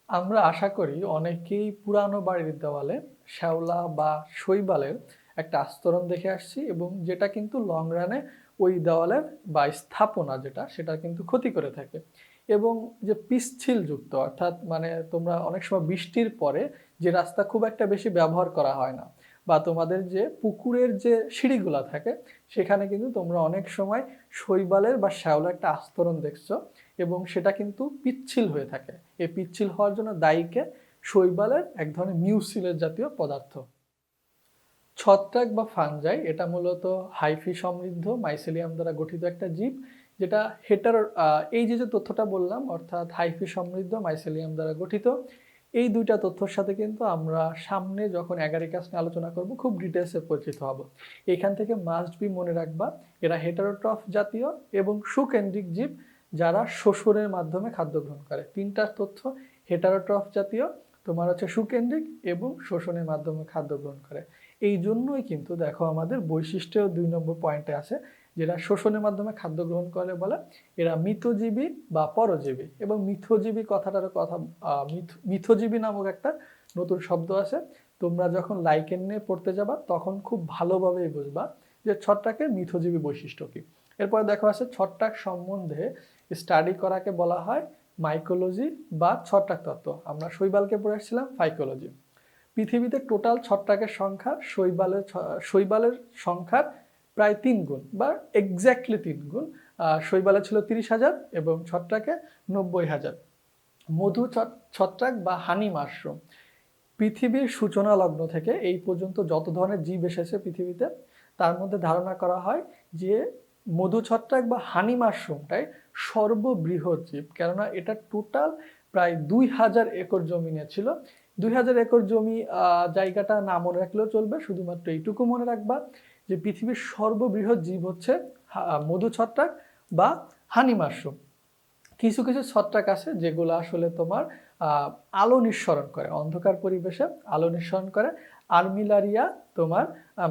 আমরা আশা করি অনেকেই পুরানো বাড়ির দেওয়ালে শ্যাওলা বা শৈবালের একটা আস্তরণ দেখে আসছি, এবং যেটা কিন্তু লং রানে ওই দেওয়ালের বা স্থাপনা যেটা সেটা কিন্তু ক্ষতি করে থাকে। এবং যে পিচ্ছিল যুক্ত, অর্থাৎ মানে তোমরা অনেক সময় বৃষ্টির পরে যে রাস্তা খুব একটা বেশি ব্যবহার করা হয় না, বা তোমাদের যে পুকুরের যে সিঁড়িগুলা থাকে সেখানে কিন্তু তোমরা অনেক সময় শৈবালের বা শ্যাওলার একটা আস্তরণ দেখছো, এবং সেটা কিন্তু পিচ্ছিল হয়ে থাকে। এই পিচ্ছিল হওয়ার জন্য দায়ীকে শৈবালের এক ধরনের মিউসিলের জাতীয় পদার্থ। ছত্রাক বা ফানজাই এটা মূলত হাইফি সমৃদ্ধ মাইসেলিয়াম দ্বারা গঠিত একটা জীব, যেটা হেটারো এই যে যে তথ্যটা বললাম, অর্থাৎ হাইফি সমৃদ্ধ মাইসেলিয়াম দ্বারা গঠিত, এই দুইটা তথ্যের সাথে কিন্তু আমরা সামনে যখন অ্যাগারিকাস নিয়ে আলোচনা করব খুব ডিটেলসে পরিচিত হব। এখান থেকে মাস্ট বি মনে রাখবা, এরা হেটারোট্রফ জাতীয় এবং সুকেন্দ্রিক জীব যারা শোষণের মাধ্যমে খাদ্য গ্রহণ করে। তিনটা তথ্য, হেটারোট্রফ জাতীয়, তোমার হচ্ছে সুকেন্দ্রিক এবং শোষণের মাধ্যমে খাদ্য গ্রহণ করে। এই জন্যই কিন্তু দেখো আমাদের বৈশিষ্ট্য ২ নম্বর পয়েন্টে আছে, যেটা শোষণের মাধ্যমে খাদ্য গ্রহণ করে বলে এরা মিথজীবী বা পরজীবী। এবং মিথজীবী কথাটার কথা মিথজীবী নামক একটা নতুন শব্দ আছে, তোমরা যখন লাইকেন নিয়ে পড়তে যাবা তখন খুব ভালোভাবেই বুঝবা যে ছত্রাকের মিথজীবী বৈশিষ্ট্য কি। এরপরে দেখো আছে ছত্রাক সম্বন্ধে স্টাডি করাকে বলা হয় মাইকোলজি বা ছত্রাক তত্ত্ব। আমরা শৈবালকে পড়ে আসছিলাম ফাইকোলজি। পৃথিবীতে টোটাল ছত্রাকের সংখ্যা শৈবালের সংখ্যার প্রায় ৩ গুণ বা এক্স্যাক্টলি ৩ গুণ। শৈবালে ছিল ৩০,০০০ এবং ছত্রাকে ৯০,০০০। মধু ছত্রাক বা হানি মাশরুম, পৃথিবীর সূচনা লগ্ন থেকে এই পর্যন্ত যত ধরনের জীব এসেছে পৃথিবীতে, তার মধ্যে ধারণা করা হয় যে মধু ছত্রাক বা হানি মাশরুমটাই সর্ববৃহৎ জীব, কেননা এটা টোটাল প্রায় ২,০০০ একর জমি নিয়েছিল। ২,০০০ একর জমি জায়গাটা না মনে রাখলেও চলবে, শুধুমাত্র এইটুকু মনে রাখবা যে পৃথিবীর সর্ববৃহৎ জীব হচ্ছে মধু ছত্রাক বা হানি মাশরুম। কিছু কিছু ছত্রাক আছে যেগুলো আসলে তোমার আলো নিঃসরণ করে, অন্ধকার পরিবেশে আলো নিঃসরণ করে। আর্মিলারিয়া তোমার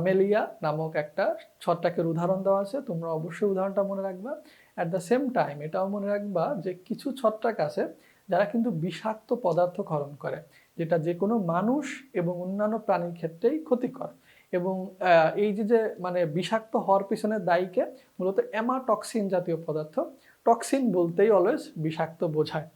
মেলিয়া নামক একটা ছত্রাকের উদাহরণ দেওয়া আছে, তোমরা অবশ্যই উদাহরণটা মনে রাখবা। অ্যাট দ্য সেম টাইম এটাও মনে রাখবা যে কিছু ছত্রাক আছে যারা কিন্তু বিষাক্ত পদার্থ ক্ষরণ করে, যেটা যে কোনো মানুষ এবং অন্যান্য প্রাণীর ক্ষেত্রেই ক্ষতিকর। এবং এই যে মানে বিষাক্ত হওয়ার পিছনে দায়ীকে মূলত অ্যামাটক্সিন জাতীয় পদার্থ। টক্সিন বলতেই অলওয়েজ বিষাক্ত বোঝায়।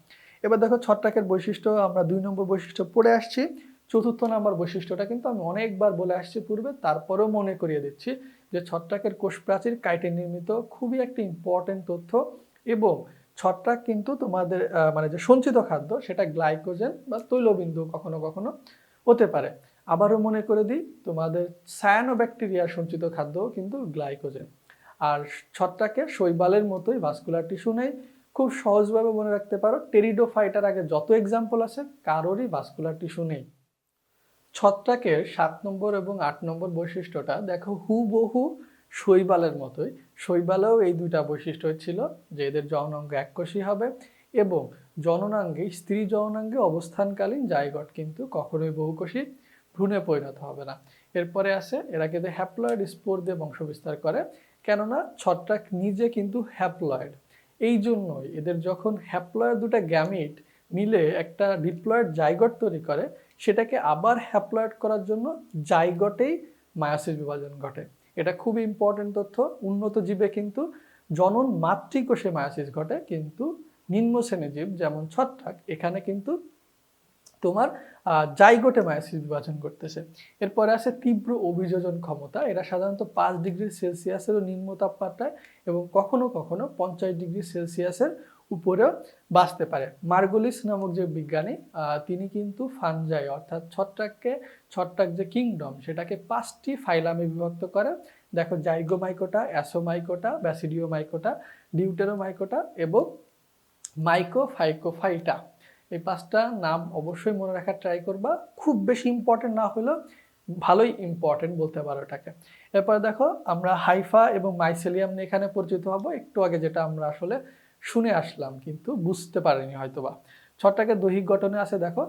এবার দেখো ছত্রাকের বৈশিষ্ট্য আমরা ২ নম্বর বৈশিষ্ট্য পড়ে আসছি। চতুর্থ নম্বর বৈশিষ্ট্যটা কিন্তু আমি অনেকবার বলে আসছি পূর্বে, তারপরেও মনে করিয়ে দিচ্ছি যে ছত্রাকের কোষ প্রাচীর কাইটে নির্মিত, খুবই একটা ইম্পর্টেন্ট তথ্য। এবং ছত্রাক কিন্তু তোমাদের মানে যে সঞ্চিত খাদ্য সেটা গ্লাইকোজেন বা তৈলবিন্দু কখনো কখনো হতে পারে। আবারও মনে করে দিই, তোমাদের সায়ানোব্যাকটেরিয়ার সঞ্চিত খাদ্য কিন্তু গ্লাইকোজেন। আর ছত্রাকের শৈবালের মতোই ভাস্কুলার টিস্যু নেই। খুব সহজভাবে মনে রাখতে পারো, টেরিডোফাইটার আগে যত এক্সাম্পল আছে কারোরই ভাস্কুলার টিস্যু নেই। ছত্রাকের ৭ নম্বর এবং ৮ নম্বর বৈশিষ্ট্যটা দেখো হুবহু শৈবালের মতোই। শৈবালেও এই দুইটা বৈশিষ্ট্য ছিল যে এদের জননাঙ্গ এককোষী হবে, এবং জননাঙ্গে স্ত্রী জননাঙ্গে অবস্থানকালীন জাইগট কিন্তু কখনোই বহুকোষী ভ্রূণে পরিণত হবে না। এরপরে আছে এরা কিন্তু হ্যাপ্লয়েড স্পোর দিয়ে বংশবিস্তার করে, কেননা ছত্রাক নিজে কিন্তু হ্যাপ্লয়েড। এই জন্যই এদের যখন হ্যাপ্লয়েড দুটা গ্যামিট মিলে একটা ডিপ্লয়েড জাইগট তৈরি করে, সেটাকে আবার হ্যাপ্লয়েড করার জন্য জাইগটেই মায়োসিস বিভাজন ঘটে। এটা খুবই ইম্পর্টেন্ট তথ্য। উন্নত জীবে কিন্তু জনন মাতৃকোষে মায়োসিস ঘটে, কিন্তু নিম্ন শ্রেণীর জীব যেমন ছত্রাক এখানে কিন্তু তোমার জাইগোটে মায়োসিস বিভাজন করতেছে। এরপরে আছে তীব্র অভিযোজন ক্ষমতা। এরা সাধারণত ৫ ডিগ্রি সেলসিয়াসেরও নিম্ন তাপমাত্রায় এবং কখনো কখনো ৫০ ডিগ্রি সেলসিয়াসের উপরেও বাঁচতে পারে। মার্গোলিস নামক যে বিজ্ঞানী তিনি কিন্তু ফানজাই অর্থাৎ ছত্রাক যে কিংডম সেটাকে ৫টি ফাইলামে বিভক্ত করে। দেখো জাইগোমাইকোটা, অ্যাসোমাইকোটা, ব্যাসিডিওমাইকোটা, ডিউটেরোমাইকোটা এবং মাইকোফাইকোফাইটা। এই ৫টা নাম অবশ্যই মনে রাখার ট্রাই করবা, খুব বেশি ইম্পর্টেন্ট না হলেও ভালোই ইম্পর্টেন্ট বলতে পারো এটাকে। এরপরে দেখো আমরা হাইফা এবং মাইসেলিয়াম নিয়ে এখানে পরিচিত হব। একটু আগে যেটা আমরা আসলে শুনে আসলাম কিন্তু বুঝতে পারিনি হয়তোবা। ছত্রাকের দৈহিক গঠনে আছে দেখো,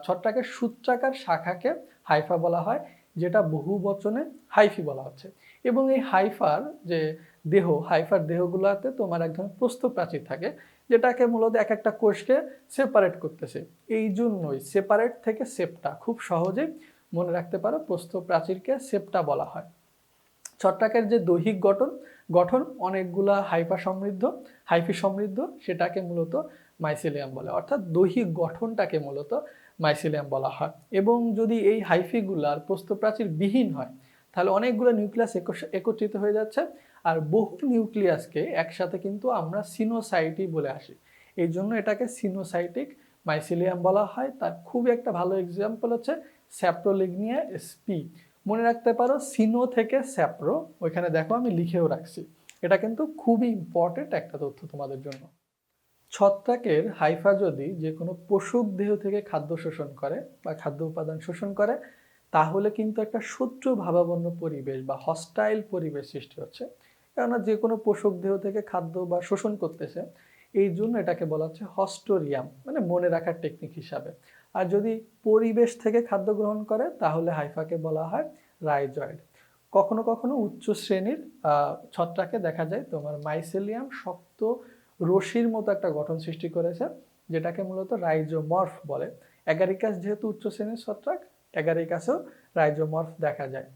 ছত্রাকের সূত্রাকার শাখাকে হাইফা বলা হয়, যেটা বহু বচনে হাইফি বলা হচ্ছে। এবং এই হাইফার যে দেহ, হাইফার দেহগুলোতে তোমার এক ধরনের প্রস্থপ্রাচীর থাকে, যেটাকে মূলত এক একটা কোষকে সেপারেট করতেছে। এই জন্যই সেপারেট থেকে সেপ্টা, খুব সহজেই মনে রাখতে পারো, প্রস্থপ্রাচীরকে সেপ্টা বলা হয়। ছত্রাকের যে দৈহিক গঠন অনেকগুলা হাইফি সমৃদ্ধ, সেটাকে মূলত মাইসিলিয়াম বলে, অর্থাৎ দৈহিক গঠনটাকে মূলত মাইসিলিয়াম বলা হয়। এবং যদি এই হাইফিগুলার প্রস্থপ্রাচীর বিহীন হয়, তাহলে অনেকগুলো নিউক্লিয়াস একত্রিত হয়ে যাচ্ছে, আর বহু নিউক্লিয়াসকে একসাথে কিন্তু আমরা সিনোসাইটই বলে আসি। এই জন্য এটাকে সিনোসাইটিক মাইসিলিয়াম বলা হয়। তার খুব একটা ভালো এক্সাম্পল হচ্ছে স্যাপ্রোলিগনিয়া sp। মনে রাখতে পারো সিনো থেকে স্যাপ্রো, ওইখানে দেখো আমি লিখেও রাখছি। এটা কিন্তু খুবই ইম্পর্টেন্ট একটা তথ্য তোমাদের জন্য। ছত্রাকের হাইফা যদি যে কোনো পশুর দেহ থেকে খাদ্য শোষণ করে বা খাদ্য উপাদান শোষণ করে, তাহলে কিন্তু একটা শত্রু ভাবাপন্ন পরিবেশ বা হস্টাইল পরিবেশ সৃষ্টি হচ্ছে। কেননা যে কোনো পশুর দেহ থেকে খাদ্য বা শোষণ করতেছে, এই জন্য এটাকে বলা হচ্ছে হস্টোরিয়াম, মানে মনে রাখার টেকনিক হিসাবে। আর যদি পরিবেশ থেকে খাদ্য গ্রহণ করে, তাহলে হাইফাকে বলা হয় রাইজয়েড। কখনো কখনো উচ্চ শ্রেণীর ছত্রাকে দেখা যায় তোমার মাইসেলিয়াম শক্ত রশির মতো একটা গঠন সৃষ্টি করেছে, যেটাকে মূলত রাইজোমর্ফ বলে। অ্যাগারিকাস যেহেতু উচ্চ শ্রেণীর ছত্রাক, অ্যাগারিকাসেও রাইজোমর্ফ দেখা যায়।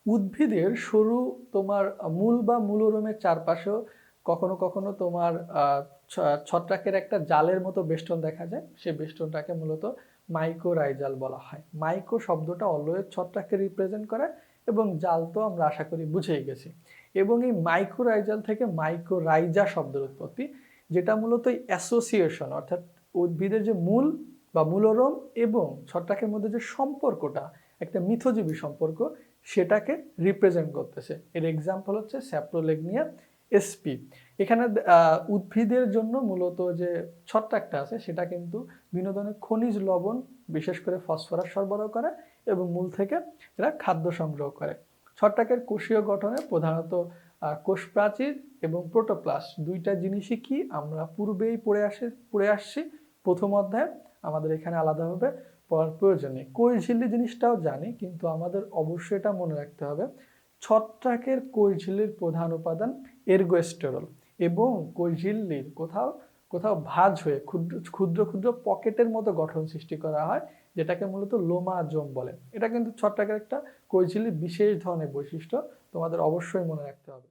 উদ্ভিদের সরু তোমার মূল বা মূলরোমের চারপাশেও কখনো কখনো তোমার ছত্রাকের একটা জালের মতো বেষ্টন দেখা যায়। সেই বেষ্টনটাকে মূলত মাইকোরাইজাল বলা হয়। মাইকো শব্দটা অলওয়েজ ছত্রাককে রিপ্রেজেন্ট করে, এবং জাল তো আমরা আশা করি বুঝেই গেছি। এবং এই মাইকোরাইজাল থেকে মাইকোরাইজা শব্দের উৎপত্তি, যেটা মূলত অ্যাসোসিয়েশন, অর্থাৎ উদ্ভিদের যে মূল বা মূলরোম এবং ছত্রাকের মধ্যে যে সম্পর্কটা, একটা মিথজীবী সম্পর্ক, সেটাকে রিপ্রেজেন্ট করতেছে। এর এক্সাম্পল হচ্ছে স্যাপ্রোলেগনিয়া sp। এখানে উদ্ভিদের জন্য মূলত যে ছত্রাকটা আছে, সেটা কিন্তু বিভিন্ন ধরনের খনিজ লবণ, বিশেষ করে ফসফরাস সরবরাহ করে, এবং মূল থেকে এরা খাদ্য সংগ্রহ করে। ছত্রাকের কোষীয় গঠনে প্রধানত কোষ প্রাচীর এবং প্রোটোপ্লাস্ট দুইটা জিনিসই কি আমরা পূর্বেই পড়ে আসছি প্রথম অধ্যায়ে। আমাদের এখানে আলাদাভাবে পড়ার প্রয়োজন নেই। কোষ ঝিল্লি জিনিসটাও জানি, কিন্তু আমাদের অবশ্যই এটা মনে রাখতে হবে, ছত্রাকের কোষ ঝিল্লির প্রধান উপাদান এর্গোস্টেরল, এবং কোষ ঝিল্লির কোথাও কোথাও ভাঁজ হয়ে ক্ষুদ্র ক্ষুদ্র পকেটের মতো গঠন সৃষ্টি করা হয়, যেটাকে মূলত লোমাজোম বলে। এটা কিন্তু ছত্রাকের একটা কোষ ঝিল্লির বিশেষ ধরনের বৈশিষ্ট্য, তোমাদের অবশ্যই মনে রাখতে হবে।